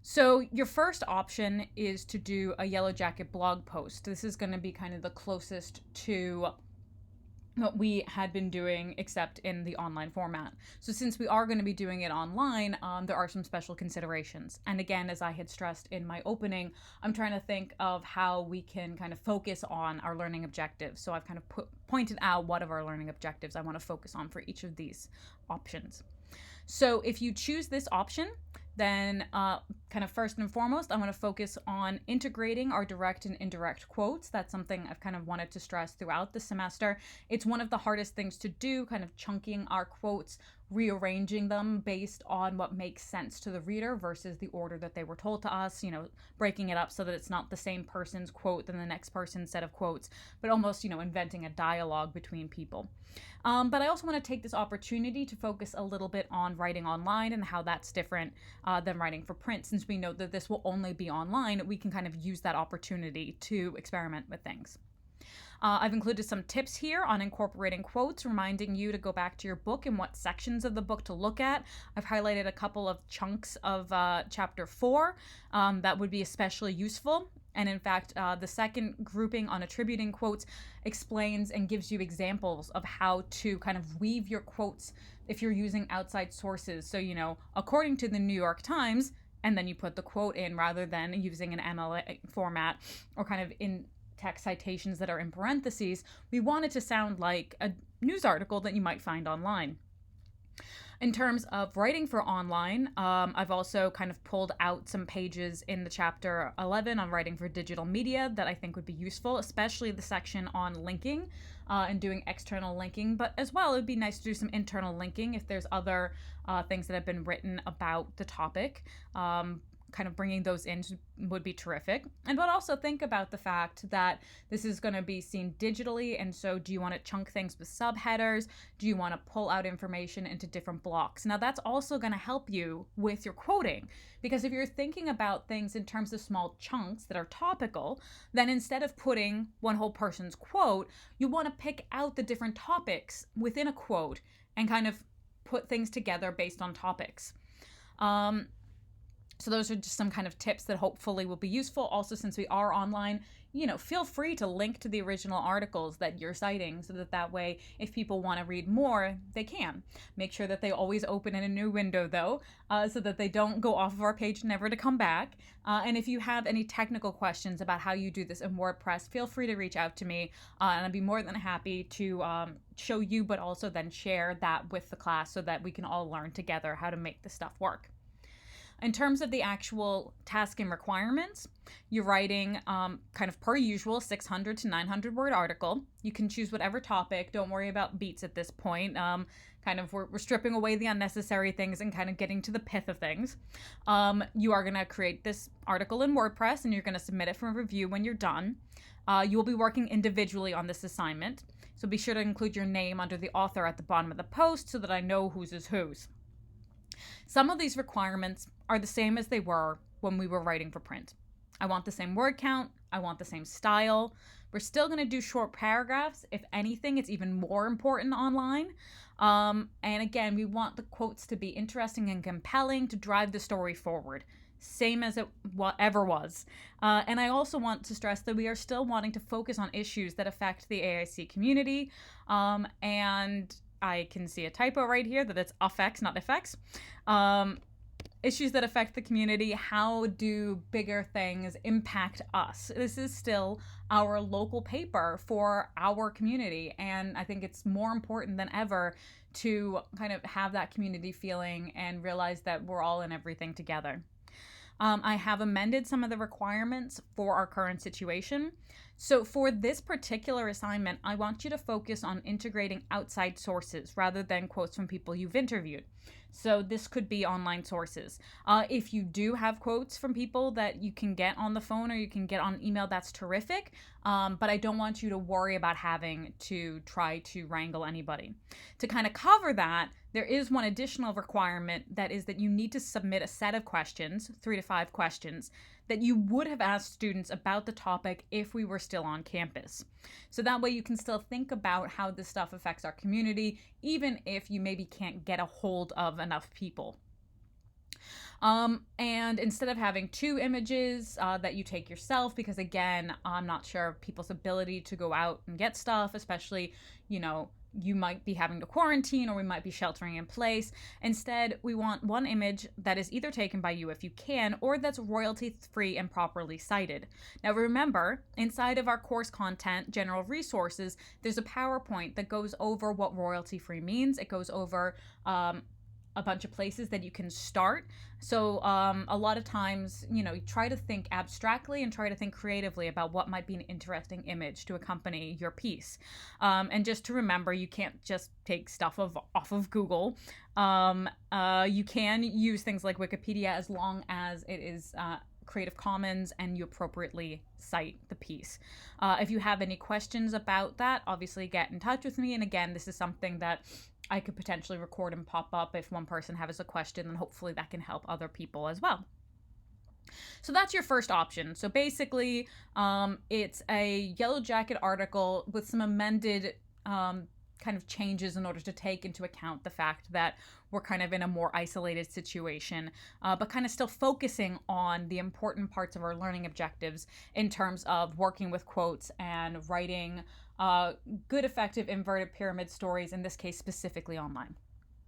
So your first option is to do a Yellow Jacket blog post. This is going to be kind of the closest to what we had been doing, except in the online format. So since we are going to be doing it online, there are some special considerations. And again, as I had stressed in my opening, I'm trying to think of how we can kind of focus on our learning objectives. So I've kind of pointed out what of our learning objectives I want to focus on for each of these options. So if you choose this option, then kind of first and foremost, I want to focus on integrating our direct and indirect quotes. That's something I've kind of wanted to stress throughout the semester. It's one of the hardest things to do, kind of chunking our quotes, rearranging them based on what makes sense to the reader versus the order that they were told to us, breaking it up so that it's not the same person's quote than the next person's set of quotes, but almost, inventing a dialogue between people. But I also want to take this opportunity to focus a little bit on writing online and how that's different than writing for print. Since we know that this will only be online, we can kind of use that opportunity to experiment with things. I've included some tips here on incorporating quotes, reminding you to go back to your book and what sections of the book to look at. I've highlighted a couple of chunks of chapter 4 that would be especially useful. And in fact, the second grouping on attributing quotes explains and gives you examples of how to kind of weave your quotes if you're using outside sources. So, according to the New York Times, and then you put the quote in rather than using an MLA format or kind of in text citations that are in parentheses. We want it to sound like a news article that you might find online. In terms of writing for online, I've also kind of pulled out some pages in the chapter 11 on writing for digital media that I think would be useful, especially the section on linking and doing external linking. But as well, it would be nice to do some internal linking if there's other things that have been written about the topic. Kind of bringing those in would be terrific. But also think about the fact that this is going to be seen digitally, and so do you want to chunk things with subheaders? Do you want to pull out information into different blocks? Now that's also going to help you with your quoting, because if you're thinking about things in terms of small chunks that are topical, then instead of putting one whole person's quote, you want to pick out the different topics within a quote and kind of put things together based on topics. So those are just some kind of tips that hopefully will be useful. Also, since we are online, feel free to link to the original articles that you're citing so that way, if people want to read more, they can. Make sure that they always open in a new window, though, so that they don't go off of our page never to come back. And if you have any technical questions about how you do this in WordPress, feel free to reach out to me, and I'd be more than happy to show you, but also then share that with the class so that we can all learn together how to make this stuff work. In terms of the actual task and requirements, you're writing kind of per usual 600 to 900 word article. You can choose whatever topic. Don't worry about beats at this point. We're stripping away the unnecessary things and kind of getting to the pith of things. You are going to create this article in WordPress and you're going to submit it for review when you're done. You will be working individually on this assignment. So be sure to include your name under the author at the bottom of the post so that I know whose is whose. Some of these requirements are the same as they were when we were writing for print. I want the same word count. I want the same style. We're still going to do short paragraphs. If anything, it's even more important online. And again, we want the quotes to be interesting and compelling to drive the story forward. Same as it ever was. And I also want to stress that we are still wanting to focus on issues that affect the AIC community. And I can see a typo right here that it's affects, not effects. Issues that affect the community. How do bigger things impact us? This is still our local paper for our community. And I think it's more important than ever to kind of have that community feeling and realize that we're all in everything together. I have amended some of the requirements for our current situation. So for this particular assignment, I want you to focus on integrating outside sources rather than quotes from people you've interviewed. So this could be online sources. If you do have quotes from people that you can get on the phone or you can get on email, that's terrific. But I don't want you to worry about having to try to wrangle anybody. To kind of cover that, there is one additional requirement, that is that you need to submit a set of questions, 3 to 5 questions, that you would have asked students about the topic if we were still on campus. So that way you can still think about how this stuff affects our community, even if you maybe can't get a hold of enough people. And instead of having two images that you take yourself, because again, I'm not sure of people's ability to go out and get stuff, especially, you know, you might be having to quarantine or we might be sheltering in place. Instead, we want one image that is either taken by you if you can, or that's royalty free and properly cited. Now, remember, inside of our course content, general resources, there's a PowerPoint that goes over what royalty free means. It goes over a bunch of places that you can start. So a lot of times, you know, try to think abstractly and try to think creatively about what might be an interesting image to accompany your piece. And just to remember, you can't just take stuff off of Google. You can use things like Wikipedia as long as it is Creative Commons and you appropriately cite the piece. If you have any questions about that, obviously get in touch with me. And again, this is something that I could potentially record and pop up if one person has a question, and hopefully that can help other people as well. So that's your first option. So basically, it's a Yellow Jacket article with some amended kind of changes in order to take into account the fact that we're kind of in a more isolated situation, but kind of still focusing on the important parts of our learning objectives in terms of working with quotes and writing good, effective inverted pyramid stories, in this case specifically online.